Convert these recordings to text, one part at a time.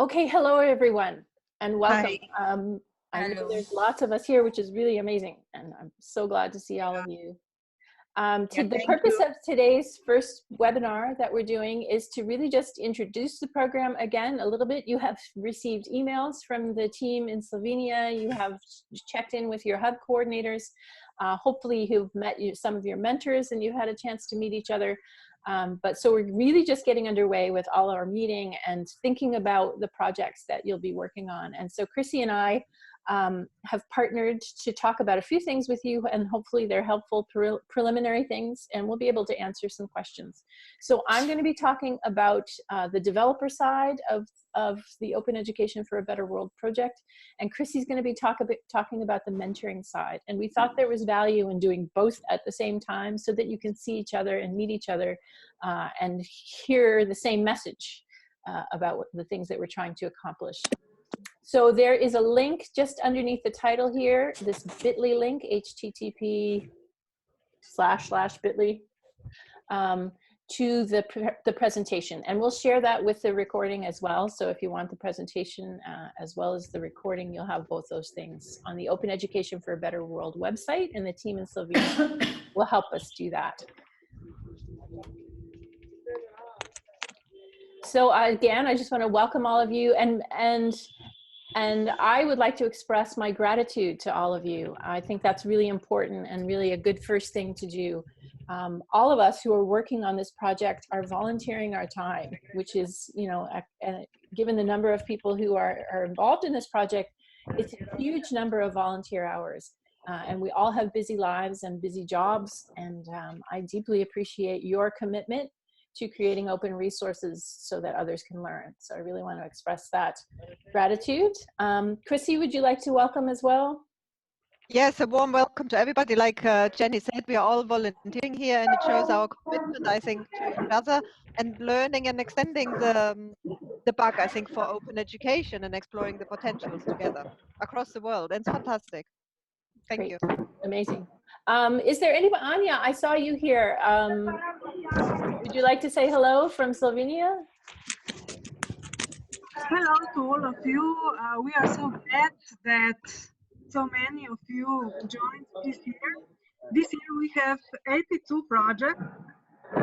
Okay, hello everyone, and welcome. Hi. I know Hello. there's lots of us here, which is really amazing, and I'm so glad to see all of you. The Thank purpose you. of today's first webinar that we're doing is to really just introduce the program again a little bit. You have received emails from the team in Slovenia. You have checked in with your hub coordinators. Hopefully you've met some of your mentors and you've had a chance to meet each other. So we're really just getting underway with all our meeting and thinking about the projects that you'll be working on. And so Chrissy and I have partnered to talk about a few things with you, and hopefully they're helpful preliminary things, and we'll be able to answer some questions. So I'm going to be talking about the developer side of the Open Education for a Better World project, and Chrissy's going to be talking about the mentoring side. And we thought there was value in doing both at the same time so that you can see each other and meet each other and hear the same message about the things that we're trying to accomplish. So there is a link just underneath the title here, this bit.ly link, http://bit.ly, to the presentation. And we'll share that with the recording as well. So if you want the presentation as well as the recording, you'll have both those things on the Open Education for a Better World website, and the team in Slovenia will help us do that. So again, I just want to welcome all of you, and I would like to express my gratitude to all of you. I think that's really important and really a good first thing to do. All of us who are working on this project are volunteering our time, which is, you know, given the number of people who are involved in this project, it's a huge number of volunteer hours. And we all have busy lives and busy jobs, and I deeply appreciate your commitment to creating open resources so that others can learn. So I really want to express that gratitude. Chrissy, would you like to welcome as well? Yes, a warm welcome to everybody. Like Jenny said, we are all volunteering here, and it shows our commitment, I think, to each other and learning and extending the bug, I think, for open education and exploring the potentials together across the world. And it's fantastic. Thank you. Amazing. Is there anybody, Anja, I saw you here. Would you like to say hello from Slovenia? Hello to all of you. We are so glad that so many of you joined this year. This year we have 82 projects.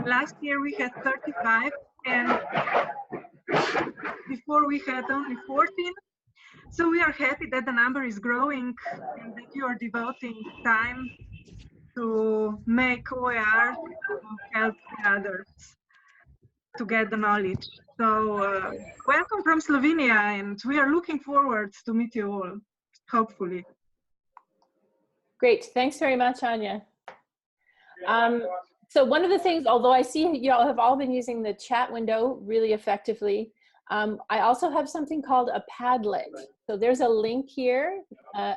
Last year we had 35, and before we had only 14. So we are happy that the number is growing and that you are devoting time to make OER to help others to get the knowledge. So welcome from Slovenia, and we are looking forward to meet you all, hopefully. Great, thanks very much, Anja. So one of the things, although I see you all have all been using the chat window really effectively, I also have something called a Padlet. So there's a link here.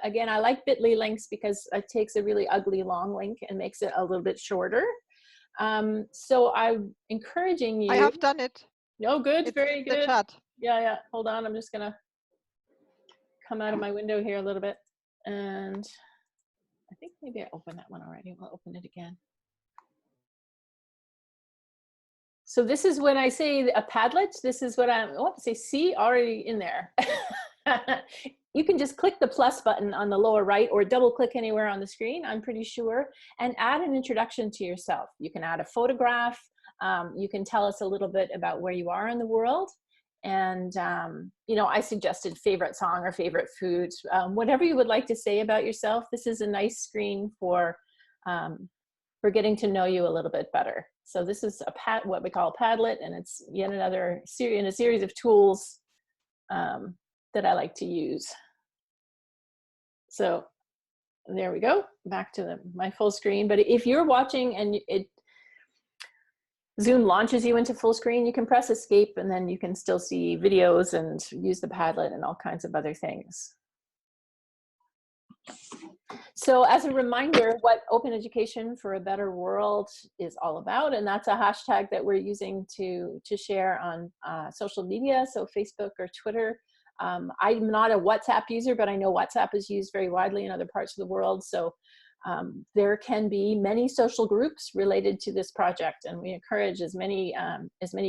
Again, I like bit.ly links because it takes a really ugly long link and makes it a little bit shorter. So I'm encouraging you. I have done it. Oh, good, very good. The chat. Yeah, hold on. I'm just gonna come out of my window here a little bit. And I think maybe I opened that one already. We'll open it again. So this is when I say a Padlet, this is what I want to say, see, already in there. You can just click the plus button on the lower right or double click anywhere on the screen, I'm pretty sure, and add an introduction to yourself. You can add a photograph. You can tell us a little bit about where you are in the world. And, you know, I suggested favorite song or favorite food, whatever you would like to say about yourself. This is a nice screen for getting to know you a little bit better. So this is what we call a Padlet, and it's yet another in a series of tools that I like to use. So there we go, back to my full screen. But if you're watching and Zoom launches you into full screen, you can press escape and then you can still see videos and use the Padlet and all kinds of other things. So as a reminder, what Open Education for a Better World is all about, and that's a hashtag that we're using to share on social media, so Facebook or Twitter. I'm not a WhatsApp user, but I know WhatsApp is used very widely in other parts of the world. So There can be many social groups related to this project, and we encourage as many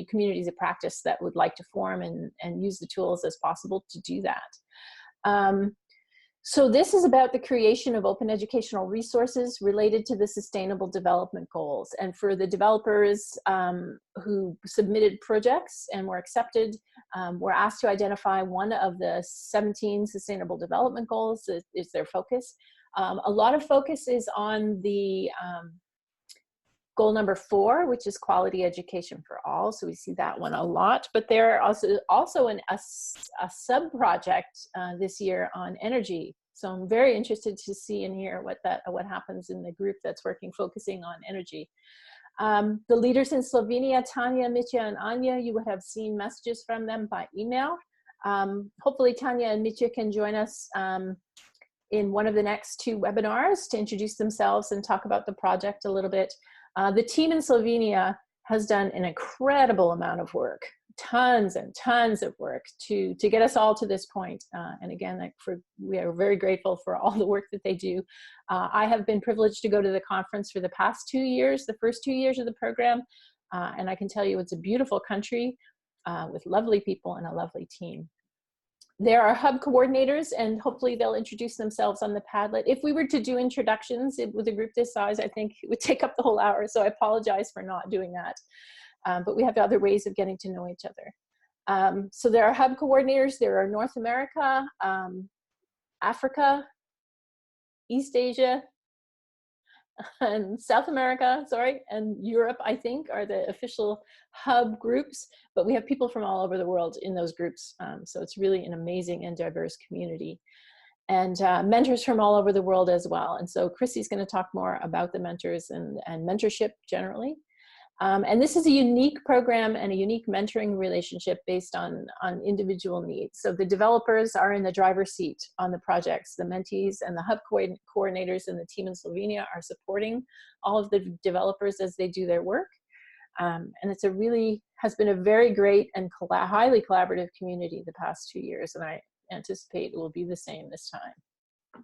communities of practice that would like to form and use the tools as possible to do that. So this is about the creation of open educational resources related to the Sustainable Development Goals. And for the developers who submitted projects and were accepted, were asked to identify one of the 17 Sustainable Development Goals is their focus. A lot of focus is on the goal number 4, which is quality education for all. So we see that one a lot, but there are also a sub-project this year on energy. So I'm very interested to see and hear what happens in the group that's focusing on energy. The leaders in Slovenia, Tanya, Mitya, and Anya, you would have seen messages from them by email. Hopefully Tanya and Mitya can join us in one of the next 2 webinars to introduce themselves and talk about the project a little bit. The team in Slovenia has done an incredible amount of work, tons and tons of work to get us all to this point. And again, we are very grateful for all the work that they do. I have been privileged to go to the conference for the past 2 years, the first 2 years of the program. And I can tell you it's a beautiful country with lovely people and a lovely team. There are hub coordinators, and hopefully they'll introduce themselves on the Padlet. If we were to do introductions with a group this size, I think it would take up the whole hour, so I apologize for not doing that. But we have other ways of getting to know each other. So there are hub coordinators. There are North America, Africa, East Asia, and South America, sorry, and Europe, I think, are the official hub groups, but we have people from all over the world in those groups. So it's really an amazing and diverse community. And mentors from all over the world as well. And so Chrissy's going to talk more about the mentors and mentorship generally. And this is a unique program and a unique mentoring relationship based on individual needs. So the developers are in the driver's seat on the projects. The mentees and the hub coordinators and the team in Slovenia are supporting all of the developers as they do their work. And has been a very great and highly collaborative community the past 2 years, and I anticipate it will be the same this time.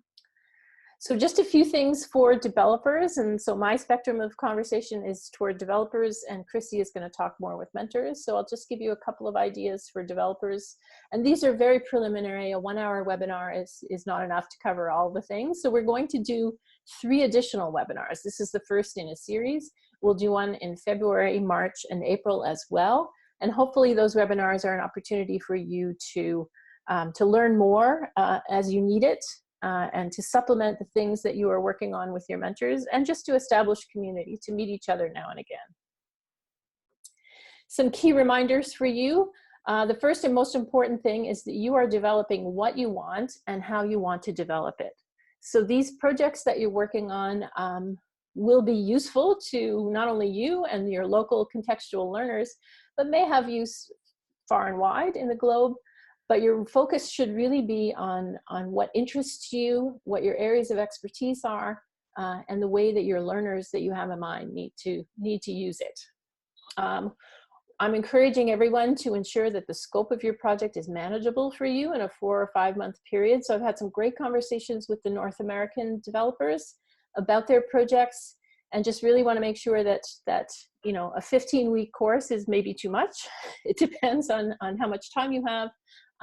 So just a few things for developers. And so my spectrum of conversation is toward developers, and Chrissy is going to talk more with mentors. So I'll just give you a couple of ideas for developers. And these are very preliminary. A 1-hour webinar is not enough to cover all the things. So we're going to do 3 additional webinars. This is the first in a series. We'll do one in February, March, and April as well. And hopefully those webinars are an opportunity for you to learn more as you need it. And to supplement the things that you are working on with your mentors, and just to establish community, to meet each other now and again. Some key reminders for you. The first and most important thing is that you are developing what you want and how you want to develop it. So these projects that you're working on will be useful to not only you and your local contextual learners, but may have use far and wide in the globe. But your focus should really be on what interests you, what your areas of expertise are, and the way that your learners that you have in mind need to use it. I'm encouraging everyone to ensure that the scope of your project is manageable for you in a 4 or 5 month period. So I've had some great conversations with the North American developers about their projects, and just really want to make sure that you know, a 15-week course is maybe too much. It depends on how much time you have.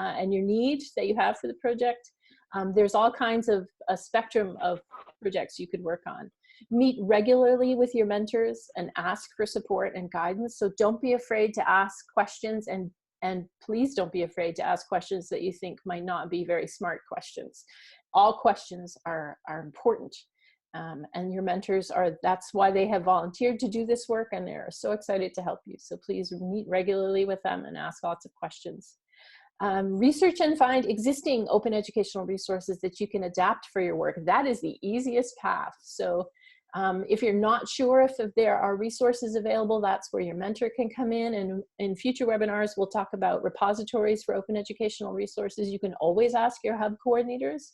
And your need that you have for the project. There's all kinds of a spectrum of projects you could work on. Meet regularly with your mentors and ask for support and guidance. So don't be afraid to ask questions, and please don't be afraid to ask questions that you think might not be very smart questions. All questions are important. And your mentors that's why they have volunteered to do this work, and they're so excited to help you. So please meet regularly with them and ask lots of questions. Research and find existing open educational resources that you can adapt for your work. That is the easiest path. So if you're not sure if there are resources available, that's where your mentor can come in. And in future webinars, we'll talk about repositories for open educational resources. You can always ask your hub coordinators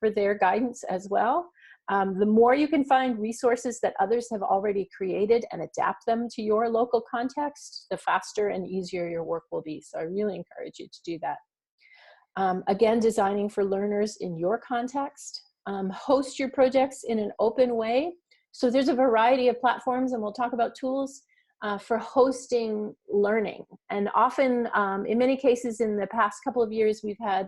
for their guidance as well. The more you can find resources that others have already created and adapt them to your local context, the faster and easier your work will be. So I really encourage you to do that. Again, designing for learners in your context. host your projects in an open way. So there's a variety of platforms, and we'll talk about tools for hosting learning. And often, in many cases in the past couple of years, we've had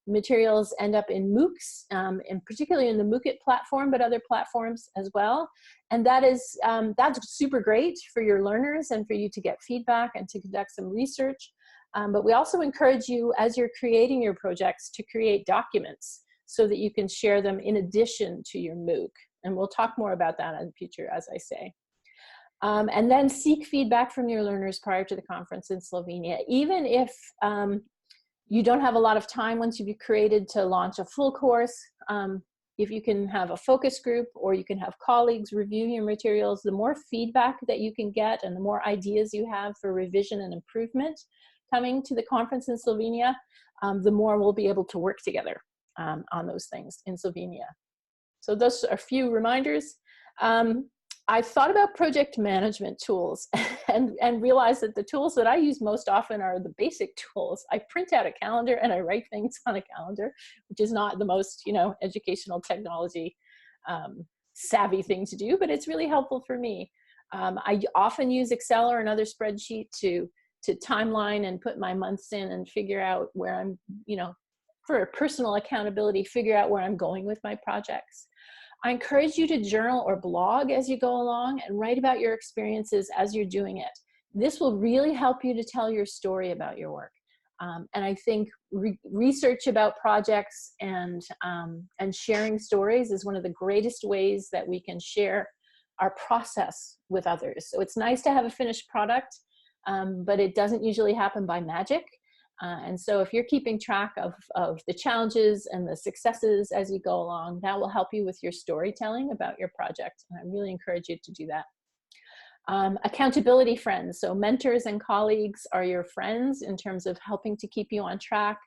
materials end up in MOOCs, and particularly in the MOOCit platform, but other platforms as well. And that is, that's super great for your learners and for you to get feedback and to conduct some research. But we also encourage you, as you're creating your projects, to create documents so that you can share them in addition to your MOOC. And we'll talk more about that in the future, as I say. And then seek feedback from your learners prior to the conference in Slovenia. Even if you don't have a lot of time once you've created to launch a full course, if you can have a focus group or you can have colleagues review your materials, the more feedback that you can get and the more ideas you have for revision and improvement coming to the conference in Slovenia, the more we'll be able to work together on those things in Slovenia. So those are a few reminders. I thought about project management tools and realized that the tools that I use most often are the basic tools. I print out a calendar and I write things on a calendar, which is not the most, educational technology savvy thing to do, but it's really helpful for me. I often use Excel or another spreadsheet to timeline and put my months in and figure out where I'm, for personal accountability, figure out where I'm going with my projects. I encourage you to journal or blog as you go along and write about your experiences as you're doing it. This will really help you to tell your story about your work. And I think research about projects and sharing stories is one of the greatest ways that we can share our process with others. So it's nice to have a finished product, but it doesn't usually happen by magic. And so if you're keeping track of the challenges and the successes as you go along, that will help you with your storytelling about your project. And I really encourage you to do that. Accountability friends. So mentors and colleagues are your friends in terms of helping to keep you on track.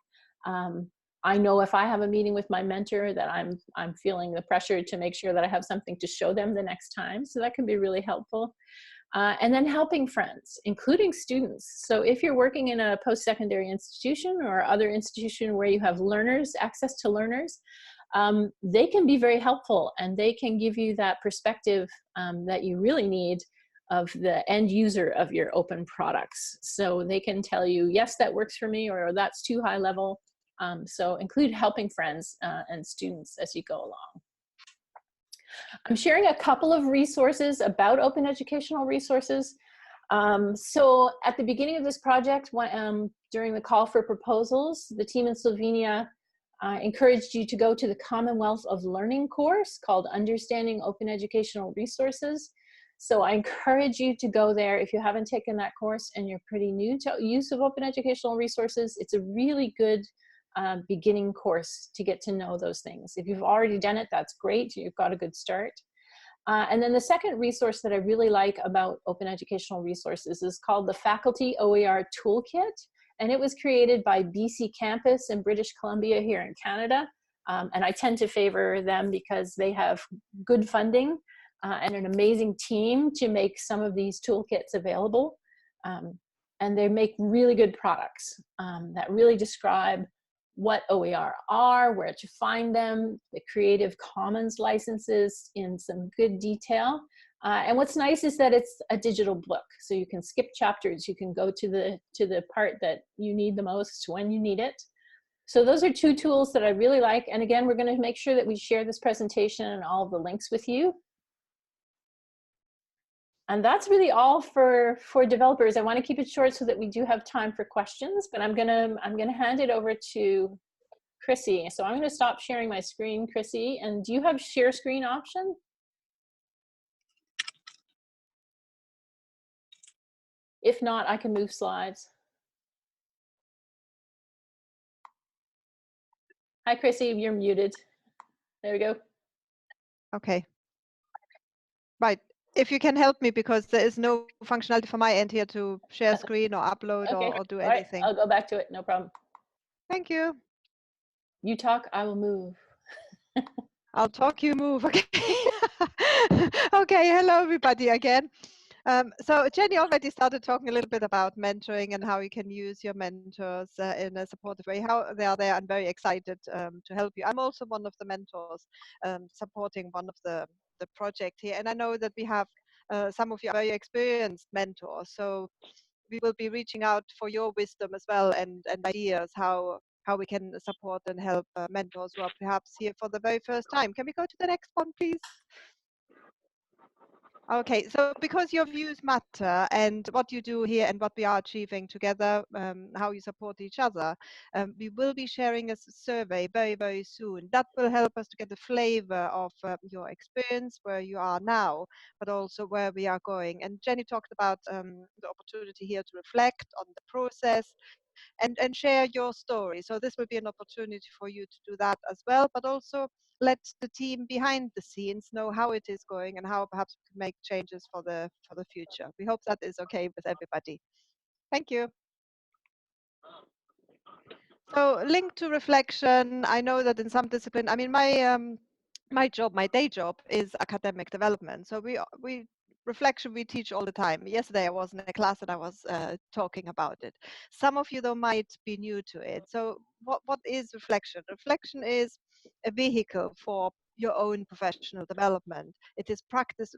I know if I have a meeting with my mentor that I'm feeling the pressure to make sure that I have something to show them the next time. So that can be really helpful. And then helping friends, including students. So if you're working in a post-secondary institution or other institution where you have learners, access to learners, they can be very helpful and they can give you that perspective that you really need of the end user of your open products. So they can tell you, yes, that works for me, or that's too high level. So include helping friends and students as you go along. I'm sharing a couple of resources about open educational resources. So at the beginning of this project, during the call for proposals, the team in Slovenia encouraged you to go to the Commonwealth of Learning course called Understanding Open Educational Resources. So I encourage you to go there if you haven't taken that course and you're pretty new to use of open educational resources. It's a really good beginning course to get to know those things. If you've already done it, that's great. You've got a good start. And then the second resource that I really like about open educational resources is called the Faculty OER Toolkit. And it was created by BC Campus in British Columbia here in Canada. And I tend to favor them because they have good funding and an amazing team to make some of these toolkits available. And they make really good products that really describe what OER are, where to find them, the Creative Commons licenses in some good detail. And what's nice is that it's a digital book, so you can skip chapters. You can go to the part that you need the most when you need it. So those are two tools that I really like. And again, we're going to make sure that we share this presentation and all of the links with you. And that's really all for developers. I want to keep it short so that we do have time for questions, but I'm gonna hand it over to Chrissy. So I'm gonna stop sharing my screen, Chrissy. And do you have share screen option? If not, I can move slides. Hi, Chrissy, you're muted. There we go. Okay. Right. If you can help me, because there is no functionality from my end here to share screen or upload or do anything. All right, I'll go back to it, no problem. Thank you. You talk, I will move. I'll talk, you move. Okay. Okay, hello everybody again. So Jenny already started talking a little bit about mentoring and how you can use your mentors in a supportive way, how they are there. I'm very excited to help you. I'm also one of the mentors supporting one of the project here. And I know that we have some of you are very experienced mentors. So we will be reaching out for your wisdom as well and ideas how we can support and help mentors who are perhaps here for the very first time. Can we go to the next one, please? Okay, so because your views matter and what you do here and what we are achieving together, how you support each other, we will be sharing a survey very, very soon. That will help us to get a flavor of your experience, where you are now, but also where we are going. And Jenny talked about the opportunity here to reflect on the process and share your story. So this will be an opportunity for you to do that as well, but also let the team behind the scenes know how it is going and how perhaps we can make changes for the future. We hope that is okay with everybody. Thank you. So linked to reflection, I know that in some discipline, I mean, my job, my day job is academic development. So we reflection we teach all the time. Yesterday I was in a class and I was talking about it. Some of you though might be new to it. So what is reflection? Reflection is a vehicle for your own professional development. It is practice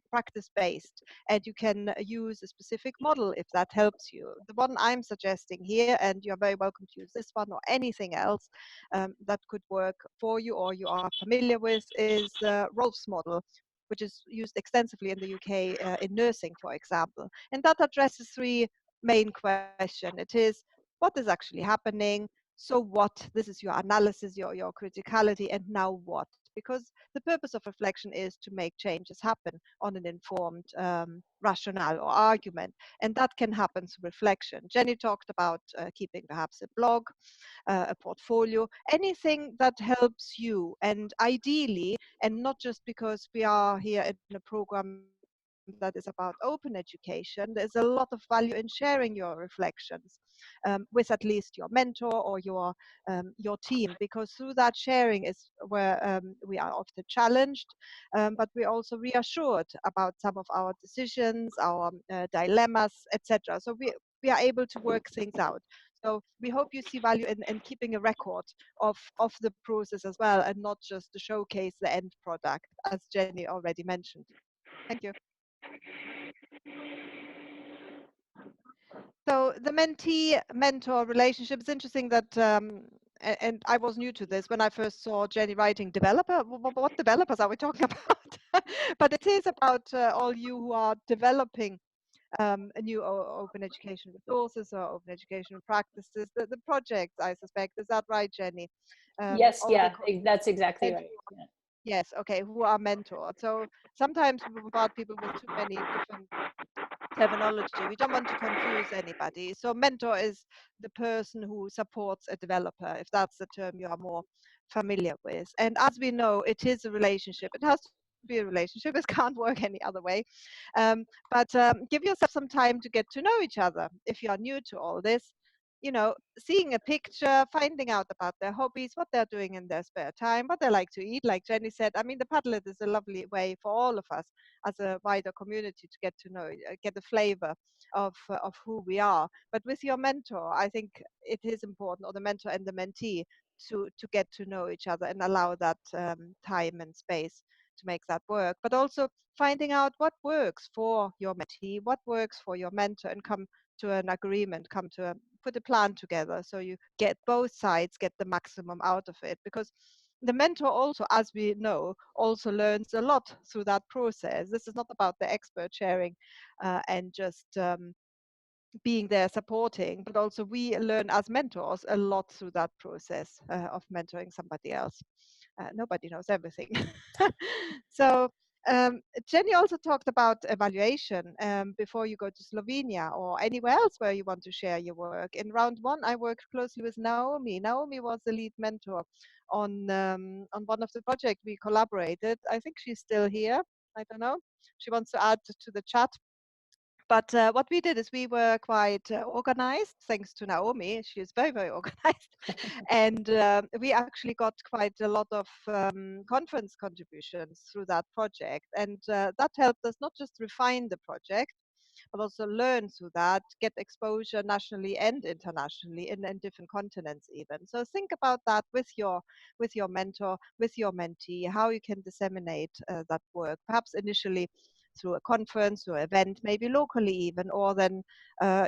based, and you can use a specific model if that helps you. The one I'm suggesting here, and you're very welcome to use this one or anything else that could work for you or you are familiar with, is Rolf's model, which is used extensively in the UK in nursing, for example. And that addresses three main questions. It is, what is actually happening? So what? This is your analysis, your criticality, and now what? Because the purpose of reflection is to make changes happen on an informed rationale or argument. And that can happen through reflection. Jenny talked about keeping perhaps a blog, a portfolio, anything that helps you. And ideally, and not just because we are here in a program that is about open education, there's a lot of value in sharing your reflections with at least your mentor or your team, because through that sharing is where we are often challenged, but we're also reassured about some of our decisions, our dilemmas, etc. So we are able to work things out. So we hope you see value in keeping a record of the process as well, and not just to showcase the end product, as Jenny already mentioned. Thank you. So the mentee-mentor relationship is interesting that, and I was new to this when I first saw Jenny writing developer. What developers are we talking about? But it is about all you who are developing a new open education resources or open education practices. The project, I suspect, is that right, Jenny? Yes, yeah, that's exactly right. Yeah. Yes, okay, who are mentored. So sometimes we bombard people with too many different terminology. We don't want to confuse anybody. So mentor is the person who supports a developer, if that's the term you are more familiar with. And as we know, it is a relationship. It has to be a relationship. It can't work any other way. But give yourself some time to get to know each other. If you are new to all this, you know, seeing a picture, finding out about their hobbies, what they're doing in their spare time, what they like to eat. Like Jenny said, I mean, the Padlet is a lovely way for all of us as a wider community to get to know, get a flavor of who we are. But with your mentor, I think it is important, or the mentor and the mentee, to get to know each other and allow that time and space to make that work. But also finding out what works for your mentee, what works for your mentor, and come to an agreement, put a plan together so you get both sides get the maximum out of it. Because the mentor also, as we know, also learns a lot through that process. This is not about the expert sharing and just being there supporting, but also we learn as mentors a lot through that process of mentoring somebody else. Nobody knows everything. So Jenny also talked about evaluation before you go to Slovenia or anywhere else where you want to share your work. In round one, I worked closely with Naomi. Naomi was the lead mentor on one of the projects we collaborated. I think she's still here. I don't know. She wants to add to the chat. But what we did is we were quite organized, thanks to Naomi. She is very, very organized. And we actually got quite a lot of conference contributions through that project. And that helped us not just refine the project, but also learn through that, get exposure nationally and internationally in different continents even. So think about that with your mentor, with your mentee, how you can disseminate that work, perhaps initially through a conference or event, maybe locally even, or then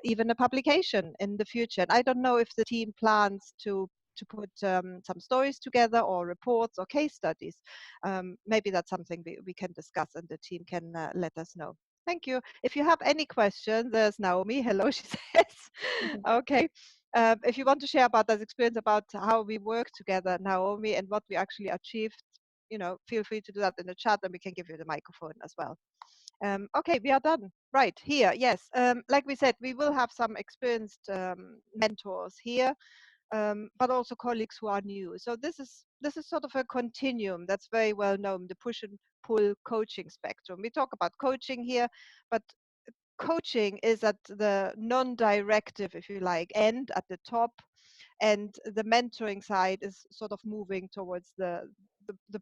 even a publication in the future. And I don't know if the team plans to put some stories together or reports or case studies. Maybe that's something we can discuss and the team can let us know. Thank you. If you have any questions, there's Naomi. Hello, she says. Okay. If you want to share about that experience, about how we work together, Naomi, and what we actually achieved, feel free to do that in the chat and we can give you the microphone as well. Okay, we are done. Right, here, yes. Like we said, we will have some experienced mentors here, but also colleagues who are new. So this is sort of a continuum that's very well known, the push and pull coaching spectrum. We talk about coaching here, but coaching is at the non-directive, if you like, end at the top, and the mentoring side is sort of moving towards the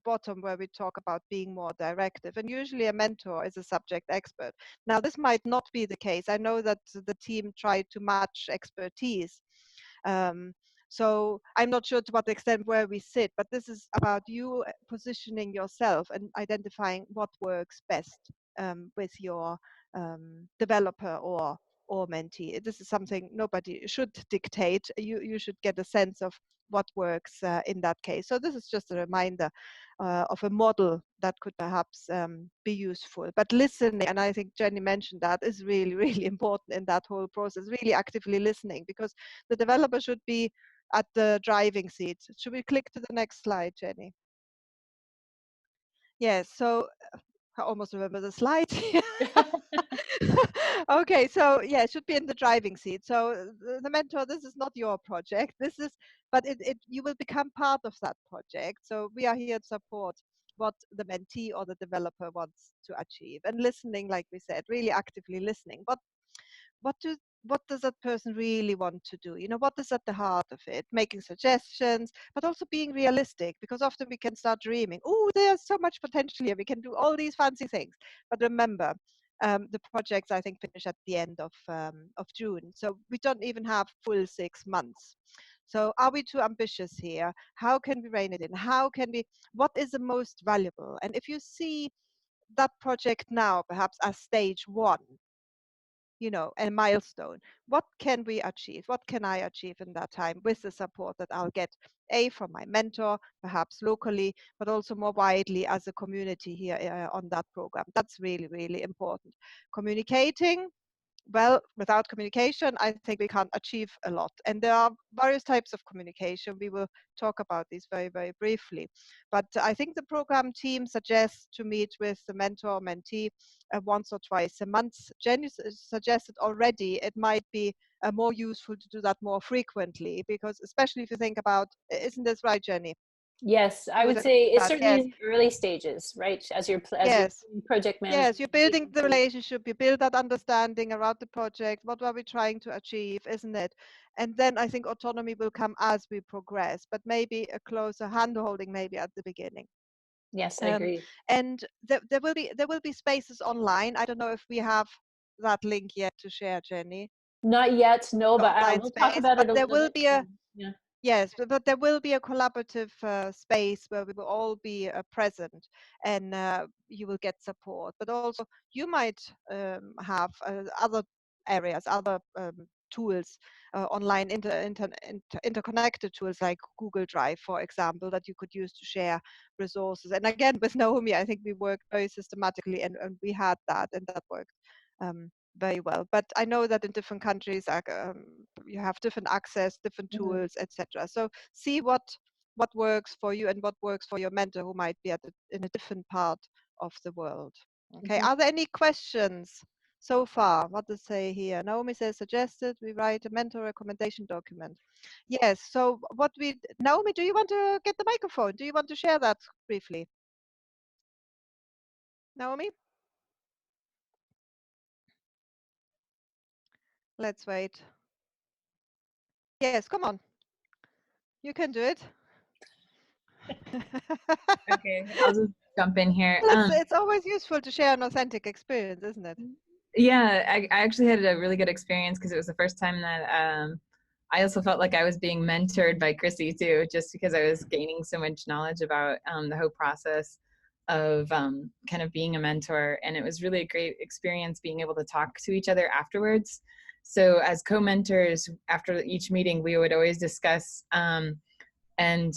bottom, where we talk about being more directive. And usually a mentor is a subject expert. Now, this might not be the case. I know that the team tried to match expertise. So I'm not sure to what extent where we sit, but this is about you positioning yourself and identifying what works best with your developer or mentee. This is something nobody should dictate. You should get a sense of what works in that case. So this is just a reminder of a model that could perhaps be useful. But listening, and I think Jenny mentioned that, is really, really important in that whole process, really actively listening, because the developer should be at the driving seat. Should we click to the next slide, Jenny? Yes, so I almost remember the slide. Okay, so yeah, it should be in the driving seat. So the mentor, this is not your project. This is, but you will become part of that project. So we are here to support what the mentee or the developer wants to achieve, and listening, like we said, really actively listening. What does that person really want to do? What is at the heart of it? Making suggestions, but also being realistic, because often we can start dreaming. Oh, there's so much potential here. We can do all these fancy things. But remember, the projects, I think, finish at the end of June. So we don't even have full 6 months. So are we too ambitious here? How can we rein it in? What is the most valuable? And if you see that project now, perhaps as stage 1, a milestone. What can we achieve? What can I achieve in that time with the support that I'll get, from my mentor, perhaps locally, but also more widely as a community here on that program? That's really, really important. Communicating. Well, without communication, I think we can't achieve a lot. And there are various types of communication. We will talk about these very, very briefly. But I think the program team suggests to meet with the mentor or mentee once or twice a month. Jenny suggested already it might be more useful to do that more frequently, because especially if you think about, isn't this right, Jenny? Yes, I would say it's certainly in the early stages, right? As you're project management. Yes, you're building the relationship, you build that understanding around the project. What are we trying to achieve, isn't it? And then I think autonomy will come as we progress, but maybe a closer hand-holding maybe at the beginning. Yes, I agree. And there will be spaces online. I don't know if we have that link yet to share, Jenny. Not yet, no, but we'll talk about it a little bit. Yeah. Yes, but there will be a collaborative space where we will all be present, and you will get support. But also, you might have other areas, other tools, online interconnected tools like Google Drive, for example, that you could use to share resources. And again, with Naomi, I think we worked very systematically, and we had that, and that worked very well. But I know that in different countries, you have different access, different tools, etc. So see what works for you and what works for your mentor, who might be in a different part of the world. Okay. Are there any questions so far? What to say here? Naomi says, suggested we write a mentor recommendation document. Yes. So Naomi, do you want to get the microphone? Do you want to share that briefly? Naomi? Let's wait. Yes, come on. You can do it. Okay, I'll just jump in here. It's always useful to share an authentic experience, isn't it? Yeah, I actually had a really good experience because it was the first time that I also felt like I was being mentored by Chrissy too, just because I was gaining so much knowledge about the whole process of kind of being a mentor. And it was really a great experience being able to talk to each other afterwards. So as co-mentors, after each meeting, we would always discuss and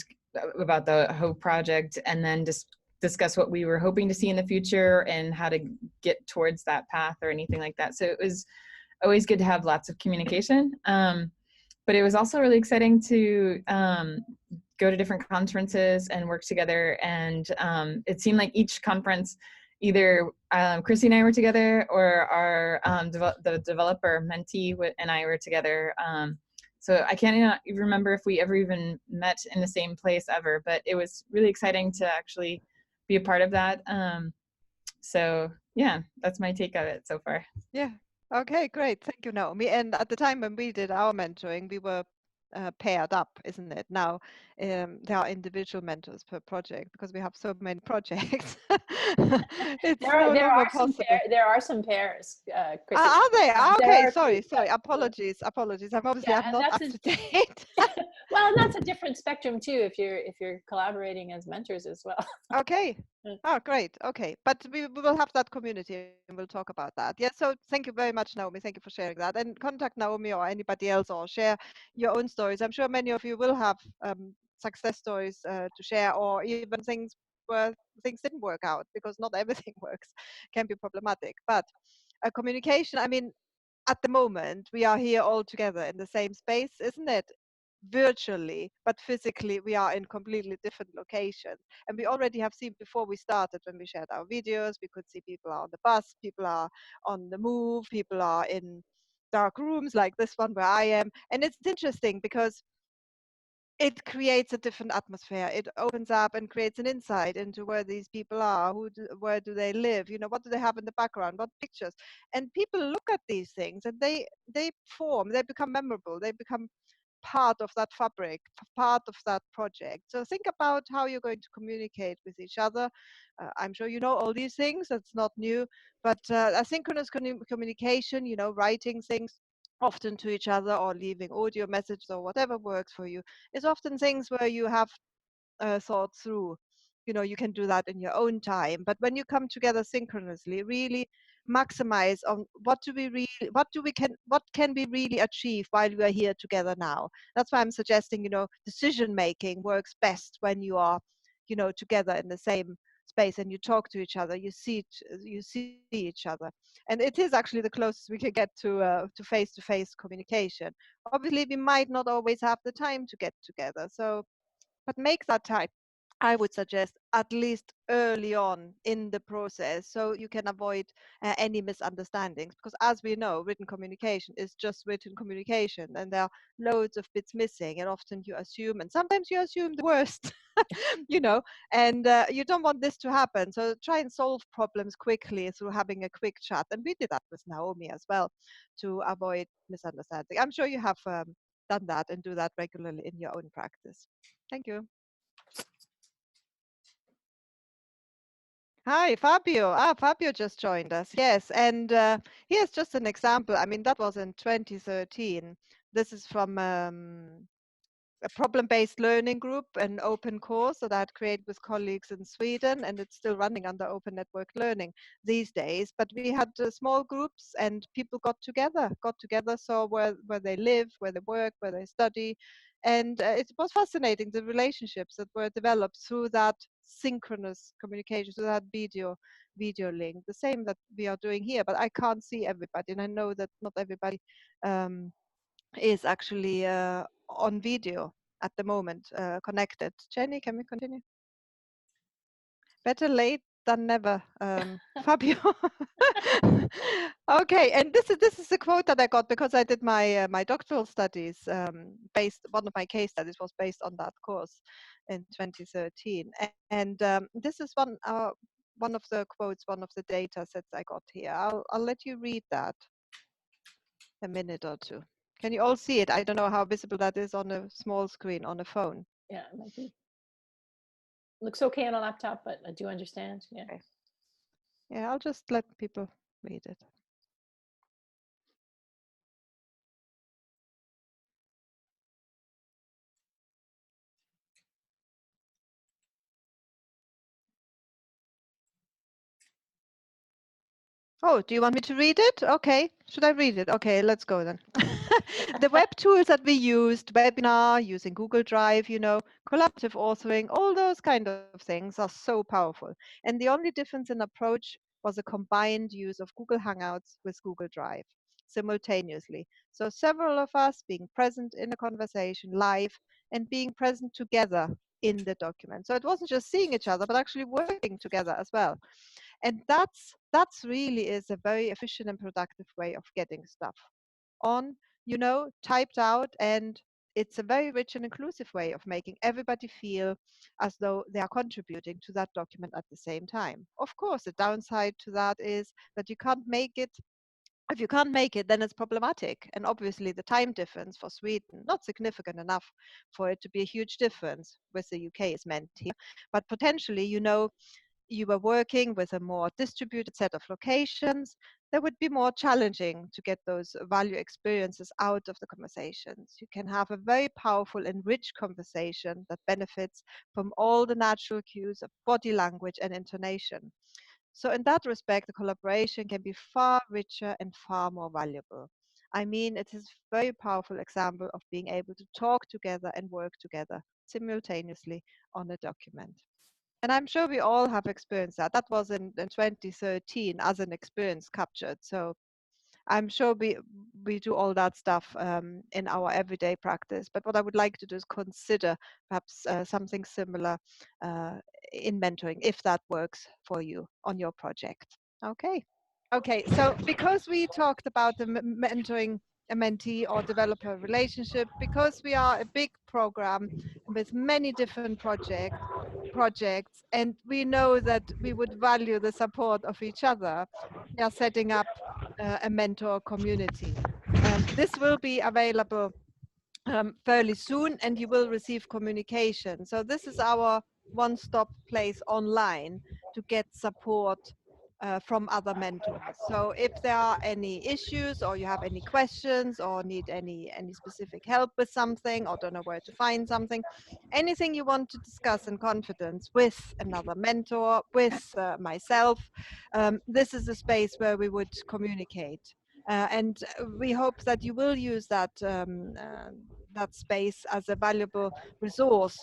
about the Hope project, and then just discuss what we were hoping to see in the future and how to get towards that path or anything like that. So it was always good to have lots of communication. But it was also really exciting to go to different conferences and work together. And it seemed like each conference, either Chrissy and I were together, or our the developer mentee and I were together. So I can't even remember if we ever even met in the same place ever, but it was really exciting to actually be a part of that. So yeah, that's my take of it so far. Yeah. Okay, great. Thank you, Naomi. And at the time when we did our mentoring, we were paired up, isn't it? Now there are individual mentors per project because we have so many projects. It's no longer possible. There are some pairs, Chrissy. Are they? Okay, sorry. Yeah. Apologies. I'm Yeah, not up to date. Well, that's a different spectrum too, if you're collaborating as mentors as well. Okay. Oh, great. Okay. But we will have that community and we'll talk about that. Yeah. So thank you very much, Naomi. Thank you for sharing that. And contact Naomi or anybody else, or share your own stories. I'm sure many of you will have success stories to share, or even things where things didn't work out, because not everything works, can be problematic. But communication, I mean, at the moment, we are here all together in the same space, isn't it? Virtually, but physically we are in completely different locations. And we already have seen before we started, when we shared our videos, we could see people are on the bus, people are on the move, people are in dark rooms like this one where I am. And it's interesting because it creates a different atmosphere. It opens up and creates an insight into where these people are, where do they live, what do they have in the background, what pictures. And people look at these things and they become memorable, they become part of that fabric, part of that project. So think about how you're going to communicate with each other. I'm sure you know all these things, that's not new, but asynchronous communication, writing things often to each other or leaving audio messages or whatever works for you, is often things where you have thought through. You can do that in your own time, but when you come together synchronously, really maximize on what can we really achieve while we are here together now. That's why I'm suggesting, decision making works best when you are, together in the same space and you talk to each other, you see each other. And it is actually the closest we can get to face-to-face communication. Obviously, we might not always have the time to get together, but make that time, I would suggest, at least early on in the process, so you can avoid any misunderstandings. Because as we know, written communication is just written communication, and there are loads of bits missing, and often you assume, and sometimes you assume the worst, and you don't want this to happen. So try and solve problems quickly through having a quick chat. And we did that with Naomi as well, to avoid misunderstanding. I'm sure you have done that and do that regularly in your own practice. Thank you. Hi, Fabio. Fabio just joined us. Yes, and here's just an example. I mean, that was in 2013. This is from a problem-based learning group, an open course that I'd created with colleagues in Sweden, and it's still running under Open Network Learning these days. But we had small groups, and people got together, saw where they live, where they work, where they study. And it was fascinating, the relationships that were developed through that synchronous communication, through that video link, the same that we are doing here. But I can't see everybody, and I know that not everybody is actually on video at the moment, connected. Jenny, can we continue? Better late than never, Fabio. Okay, and this is a quote that I got because I did my my doctoral studies one of my case studies was based on that course in 2013, and this is one of the quotes, one of the data sets I got here. I'll let you read that a minute or two. Can you all see it? I don't know how visible that is on a small screen on a phone. Yeah, it might be. Looks okay on a laptop, but I do understand. Yeah. Okay. Yeah, I'll just let people read it. Oh, do you want me to read it? Okay. Should I read it? Okay, let's go then. The web tools that we used, Webinar, using Google Drive, you know, collaborative authoring, all those kind of things are so powerful. And the only difference in approach was a combined use of Google Hangouts with Google Drive simultaneously. So several of us being present in a conversation live and being present together in the document. So it wasn't just seeing each other, but actually working together as well. And that's really is a very efficient and productive way of getting stuff on, you know, typed out. And it's a very rich and inclusive way of making everybody feel as though they are contributing to that document at the same time. Of course, the downside to that is that you can't make it. If you can't make it, then it's problematic. And obviously the time difference for Sweden, not significant enough for it to be a huge difference with the UK is meant here. But potentially, you know, you were working with a more distributed set of locations, that would be more challenging to get those value experiences out of the conversations. You can have a very powerful and rich conversation that benefits from all the natural cues of body language and intonation. So in that respect, the collaboration can be far richer and far more valuable. I mean, it is a very powerful example of being able to talk together and work together simultaneously on a document. And I'm sure we all have experienced that. That was in 2013 as an experience captured. So I'm sure we do all that stuff in our everyday practice. But what I would like to do is consider perhaps something similar in mentoring, if that works for you on your project. Okay. Okay. So because we talked about the mentoring a mentee or developer relationship, because we are a big program with many different projects, and we know that we would value the support of each other, we are setting up a mentor community. This will be available fairly soon, and you will receive communication. So this is our one-stop place online to get support from other mentors. So if there are any issues, or you have any questions, or need any specific help with something, or don't know where to find something, anything you want to discuss in confidence with another mentor, with myself, this is a space where we would communicate. And we hope that you will use that that space as a valuable resource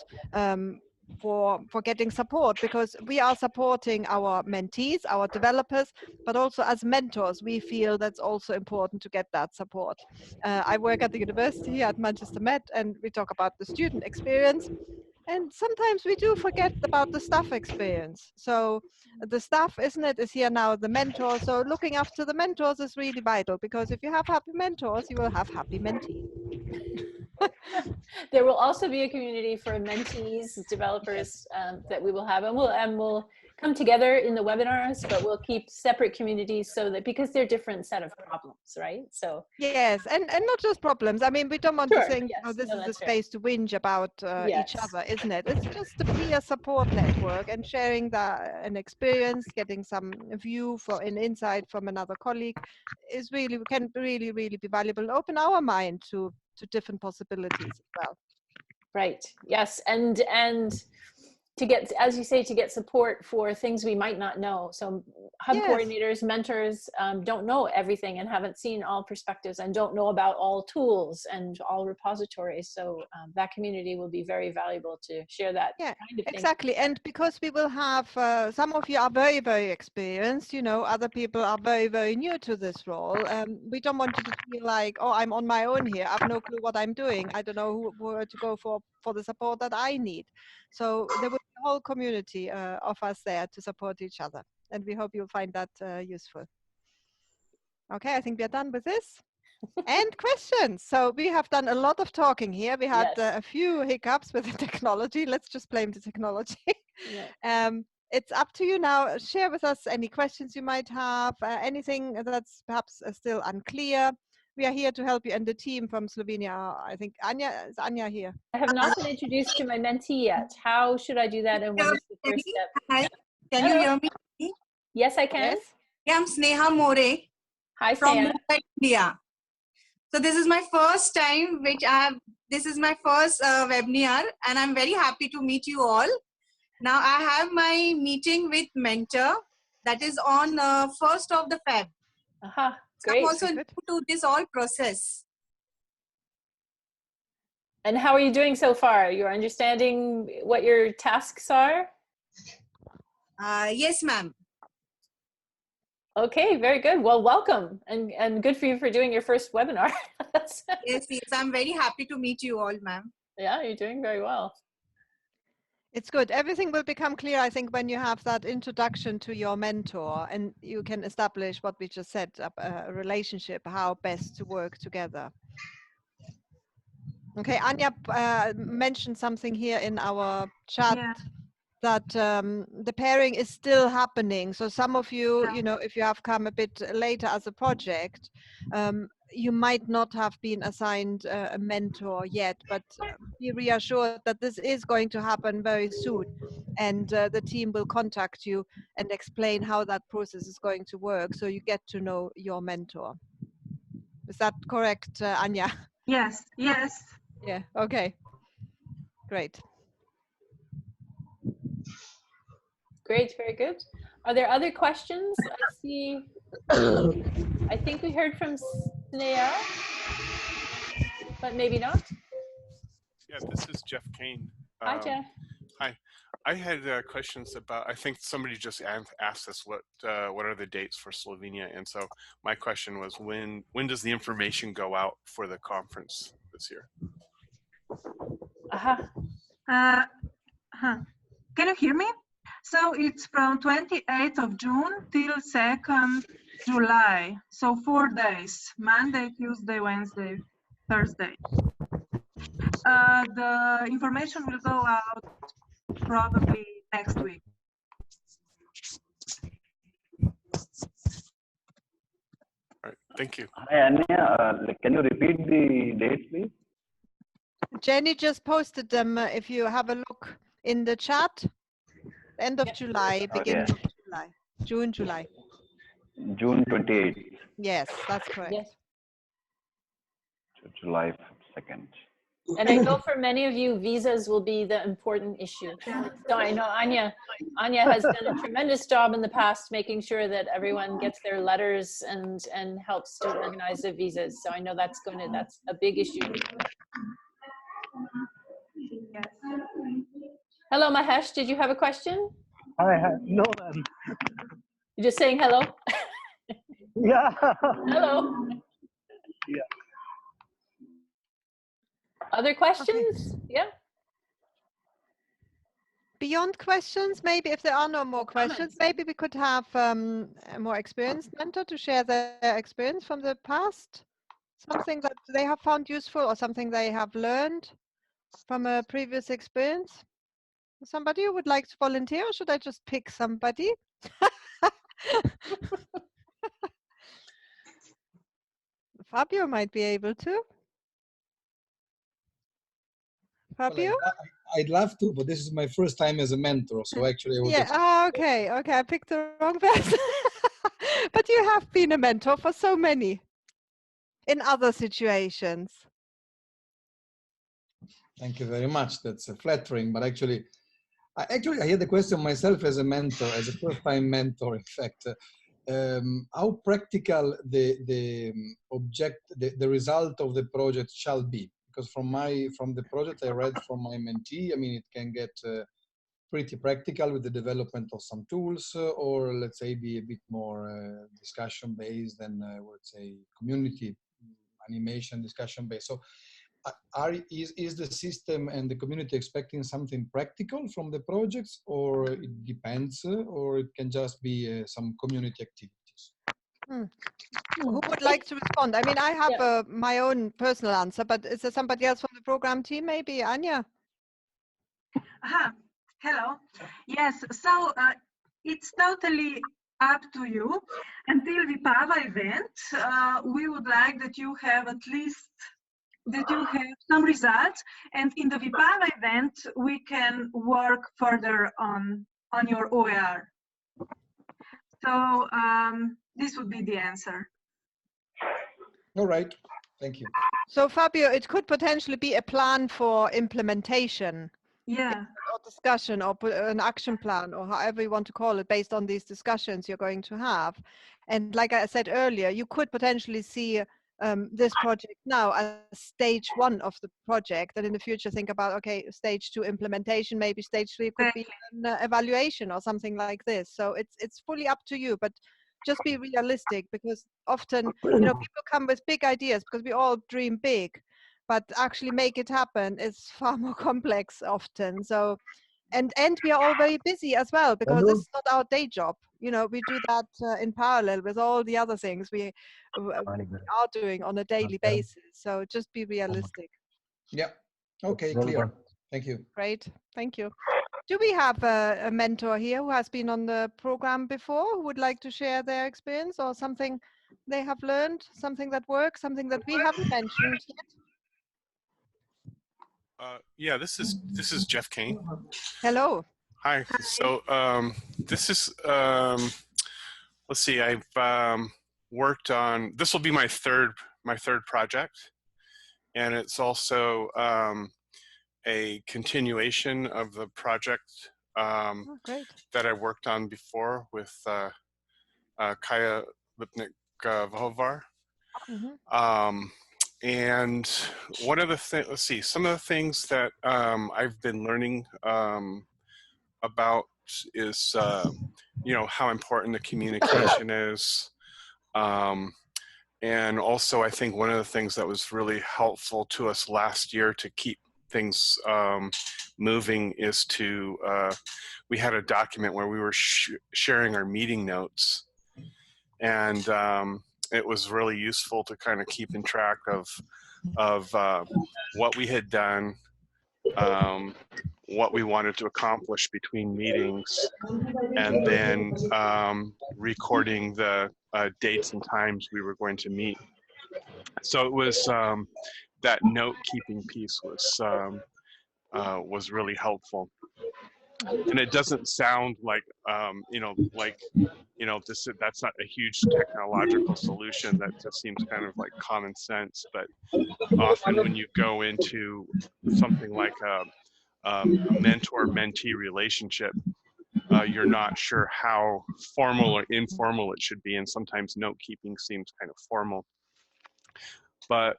for getting support, because we are supporting our mentees, our developers, but also as mentors, we feel that's also important to get that support. I work at the university at Manchester Met, and we talk about the student experience. And sometimes we do forget about the staff experience. So the staff, isn't it, is here now, the mentor. So looking after the mentors is really vital, because if you have happy mentors, you will have happy mentees. There will also be a community for mentees, developers that we will have, and we'll come together in the webinars, but we'll keep separate communities so that, because they're different set of problems, right? So yes, and not just problems. I mean, we don't want to think, yes, oh, this is a that's space to whinge about yes. each other, isn't it? It's just a peer support network, and sharing an experience, getting some view for an insight from another colleague is really, can really be valuable, and open our mind to different possibilities as well. Right. Yes. And to get, as you say, to get support for things we might not know. So hub Yes. coordinators, mentors don't know everything and haven't seen all perspectives and don't know about all tools and all repositories. So that community will be very valuable to share that kind of thing. Exactly. And because we will have, some of you are very experienced, you know, other people are very new to this role. We don't want you to feel like, oh, I'm on my own here. I have no clue what I'm doing. I don't know where to go for the support that I need. So there will be a whole community of us there to support each other. And we hope you'll find that useful. Okay, I think we are done with this. And questions. So we have done a lot of talking here. We had a few hiccups with the technology. Let's just blame the technology. It's up to you now. Share with us any questions you might have, anything that's perhaps still unclear. We are here to help you, and the team from Slovenia. I think Anya, is Anya here? I have not been introduced to my mentee yet. How should I do that, and what is the first step? Hi, can you hear me? Yes, I can. Yes. Yeah, I'm Sneha More. Hi, from Sneha. Mumbai, India. So this is my first time, this is my first webinar, and I'm very happy to meet you all. Now I have my meeting with Mentor that is on 1st of the Feb. Aha, So I'm great. also new to this all process. And how are you doing so far? You're understanding what your tasks are? Yes, ma'am. Okay, very good. Well, welcome, and good for you for doing your first webinar. Yes, yes. I'm very happy to meet you all, ma'am. Yeah, you're doing very well. It's good. Everything will become clear, I think, when you have that introduction to your mentor and you can establish what we just said, a relationship, how best to work together. Okay, Anja mentioned something here in our chat. Yeah. That the pairing is still happening. So some of you, you know, if you have come a bit later as a project, you might not have been assigned a mentor yet, but be reassured that this is going to happen very soon. And the team will contact you and explain how that process is going to work, so you get to know your mentor. Is that correct, Anja? Yes, yes. Yeah, okay. Great. Great, very good. Are there other questions? I see, I think we heard from Snea, but maybe not. Yeah, this is Jeff Kane. Hi, Jeff. Hi. I had questions about, I think somebody just asked us what are the dates for Slovenia, and so my question was when does the information go out for the conference this year? Aha. Can you hear me? So it's from 28th of June till 2nd July. So 4 days, Monday, Tuesday, Wednesday, Thursday. The information will go out probably next week. All right, thank you. Hi, Anya. Can you repeat the dates, please? Jenny just posted them. If you have a look in the chat, end of July, beginning of July, June, July. June 28th Yes, that's correct. Yes. to July 2nd. And I know for many of you, visas will be the important issue. So I know Anja has done a tremendous job in the past making sure that everyone gets their letters and helps to organize the visas. So I know that's a big issue. Yes. Hello, Mahesh. Did you have a question? Hi. No, ma'am. You're just saying hello? Yeah. Hello. Yeah. Other questions? Okay. Yeah. Beyond questions, maybe if there are no more questions, Comments. maybe we could have a more experienced mentor to share their experience from the past. Something that they have found useful or something they have learned from a previous experience. Somebody who would like to volunteer, or should I just pick somebody? Fabio might be able to. Fabio? Well, I'd love to, but this is my first time as a mentor, so actually I was Okay, I picked the wrong person. But you have been a mentor for so many in other situations. Thank you very much. That's flattering, but actually I had the question myself as a mentor, as a first-time mentor, in fact. How practical the result of the project shall be? Because from the project I read from my mentee, I mean, it can get pretty practical with the development of some tools, or let's say be a bit more discussion based and let's say community animation discussion based. So is the system and the community expecting something practical from the projects, or it depends, or it can just be some community activities? Who would like to respond? I mean, I have my own personal answer, but is there somebody else from the program team? Maybe Anja? Hello. Yes, so it's totally up to you. Until the PAVA event, we would like that you have at least some results, and in the VPAVA event we can work further on your OER. So this would be the answer. All right, thank you. So Fabio, it could potentially be a plan for implementation Yeah. or discussion or put an action plan or however you want to call it based on these discussions you're going to have. And like I said earlier, you could potentially see this project now as stage 1 of the project, and in the future think about, okay, stage 2 implementation, maybe stage 3 could be an evaluation or something like this. So it's fully up to you, but just be realistic, because often, you know, people come with big ideas because we all dream big, but actually make it happen is far more complex often. So and we are all very busy as well, because this is not our day job. You know, we do that in parallel with all the other things we are doing on a daily basis. So just be realistic. Yeah. Okay, clear. Thank you. Great. Thank you. Do we have a mentor here who has been on the program before, who would like to share their experience or something they have learned, something that works, something that we haven't mentioned yet? Yeah, this is Jeff Kane. Hello. Hi. So this is let's see. I've worked on, this will be my third project, and it's also a continuation of the project that I worked on before with Kaya Lipnik-Vohovar. And one of the things, let's see, some of the things that I've been learning about is, you know, how important the communication is. And also, I think one of the things that was really helpful to us last year to keep things moving is to, we had a document where we were sharing our meeting notes. And it was really useful to kind of keep in track of what we had done, what we wanted to accomplish between meetings, and then recording the dates and times we were going to meet. So it was that note-keeping piece was really helpful. And it doesn't sound like you know, like, you know, that's not a huge technological solution. That just seems kind of like common sense. But often when you go into something like a mentor-mentee relationship, you're not sure how formal or informal it should be, and sometimes note-keeping seems kind of formal. But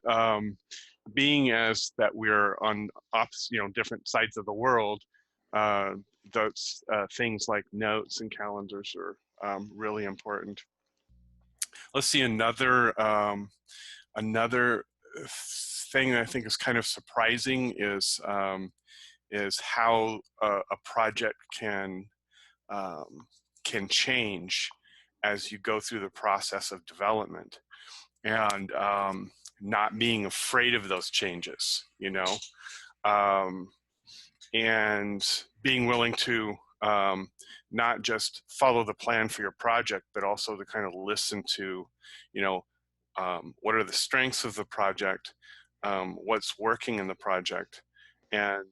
being as that we're on you know, different sides of the world, those things like notes and calendars are really important. Let's see, another thing I think is kind of surprising is how a project can change as you go through the process of development, and not being afraid of those changes, you know, and being willing to not just follow the plan for your project, but also to kind of listen to, you know, what are the strengths of the project, what's working in the project, and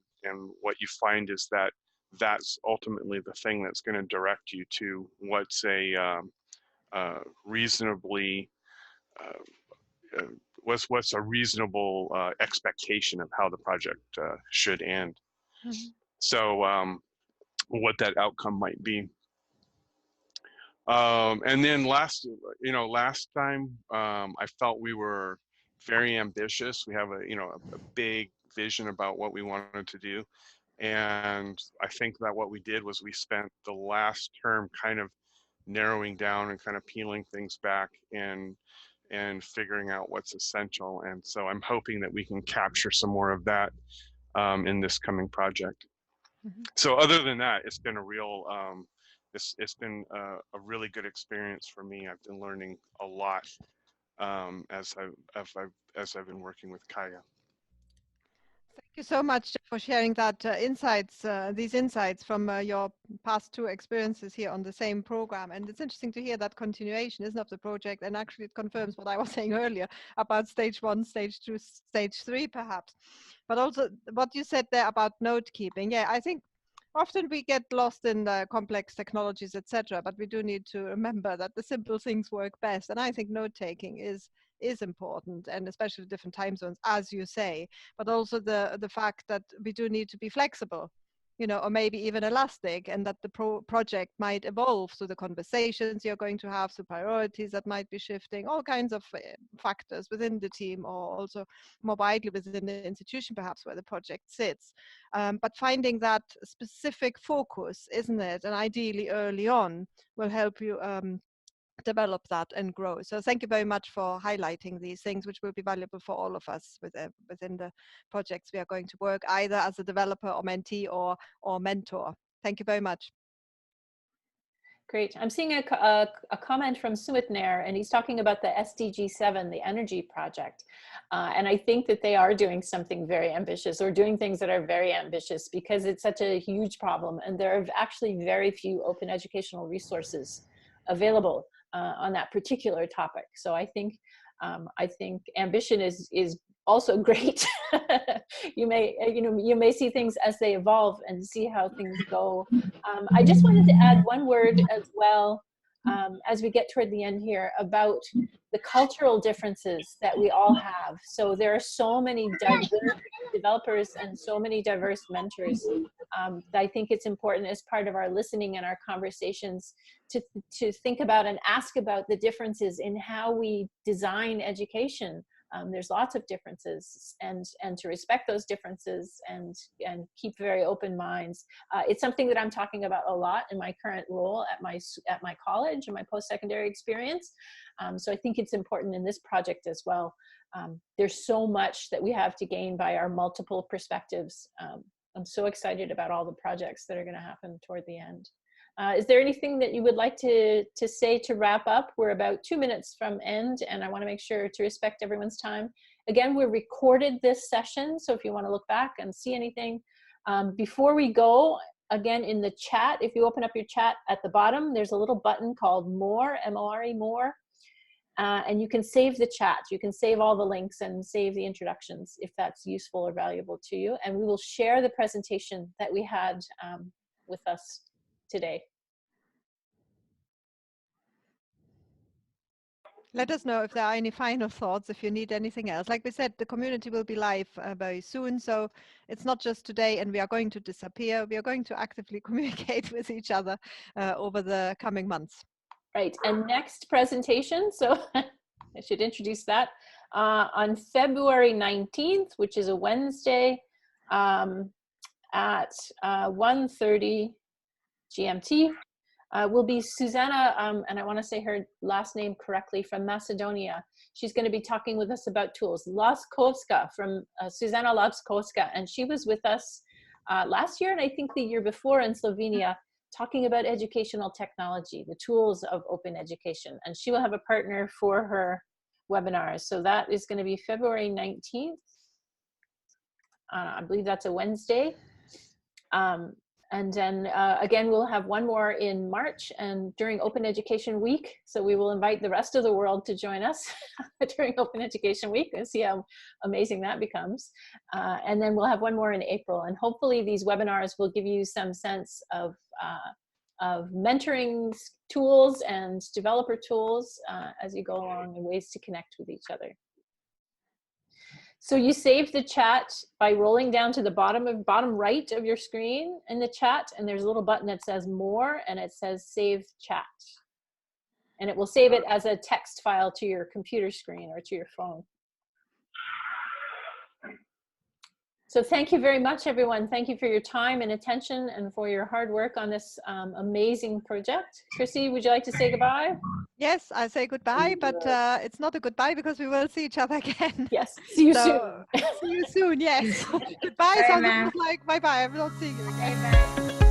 what you find is that that's ultimately the thing that's going to direct you to what's a reasonably what's a reasonable expectation of how the project should end. So what that outcome might be. And then last time I felt we were very ambitious. We have a big vision about what we wanted to do. And I think that what we did was we spent the last term kind of narrowing down and kind of peeling things back and figuring out what's essential. And so I'm hoping that we can capture some more of that in this coming project. So other than that, it's been a real, it's been a really good experience for me. I've been learning a lot as I've been working with Kaya. Thank you so much for sharing that these insights from your past 2 experiences here on the same program. And it's interesting to hear that continuation, isn't it, of the project, and actually it confirms what I was saying earlier about stage 1, stage 2, stage 3 perhaps. But also what you said there about note keeping. Yeah, I think often we get lost in the complex technologies, etc. But we do need to remember that the simple things work best. And I think note taking is important, and especially different time zones, as you say, but also the fact that we do need to be flexible. you know, or maybe even elastic, and that the project might evolve through the conversations you're going to have, through priorities that might be shifting, all kinds of factors within the team, or also more widely within the institution, perhaps where the project sits. But finding that specific focus, isn't it? And ideally early on will help you develop that and grow. So thank you very much for highlighting these things, which will be valuable for all of us within the projects we are going to work, either as a developer or mentee or mentor. Thank you very much. Great. I'm seeing a comment from Sumit Nair, and he's talking about the SDG 7, the energy project. And I think that they are doing something very ambitious, or doing things that are very ambitious, because it's such a huge problem. And there are actually very few open educational resources available on that particular topic. So I think ambition is also great. You may see things as they evolve and see how things go. I just wanted to add one word as well, as we get toward the end here, about the cultural differences that we all have. So there are so many diverse developers and so many diverse mentors. I think it's important, as part of our listening and our conversations, to think about and ask about the differences in how we design education. There's lots of differences, and to respect those differences and keep very open minds. It's something that I'm talking about a lot in my current role at my college and my post-secondary experience. So I think it's important in this project as well. There's so much that we have to gain by our multiple perspectives. I'm so excited about all the projects that are going to happen toward the end. Is there anything that you would like to say to wrap up? We're about 2 minutes from end, and I want to make sure to respect everyone's time. Again, we recorded this session, so if you want to look back and see anything. Before we go, again, in the chat, if you open up your chat at the bottom, there's a little button called More, M-O-R-E, More, and you can save the chat. You can save all the links and save the introductions if that's useful or valuable to you. And we will share the presentation that we had with us today. Let us know if there are any final thoughts, if you need anything else. Like we said, the community will be live very soon, so it's not just today and we are going to disappear. We are going to actively communicate with each other over the coming months. Right, and next presentation, so I should introduce that, on February 19th, which is a Wednesday, at 1:30 GMT, will be Susanna, and I want to say her last name correctly, from Macedonia. She's going to be talking with us about tools. Laskovska, from Susanna Laskovska, and she was with us last year and I think the year before in Slovenia, talking about educational technology, the tools of open education, and she will have a partner for her webinars. So that is going to be February 19th. I believe that's a Wednesday. And then again, we'll have one more in March and during Open Education Week. So we will invite the rest of the world to join us during Open Education Week and see how amazing that becomes. And then we'll have one more in April. And hopefully these webinars will give you some sense of mentoring tools and developer tools as you go along, and ways to connect with each other. So you save the chat by rolling down to the bottom right of your screen in the chat, and there's a little button that says More, and it says Save Chat. And it will save it as a text file to your computer screen or to your phone. So thank you very much, everyone. Thank you for your time and attention and for your hard work on this amazing project. Chrissy, would you like to say goodbye? Yes, I say goodbye, but it's not a goodbye because we will see each other again. Yes, see you soon. See you soon, yes. Goodbye sounds like bye-bye. I'm not seeing you again. Amen.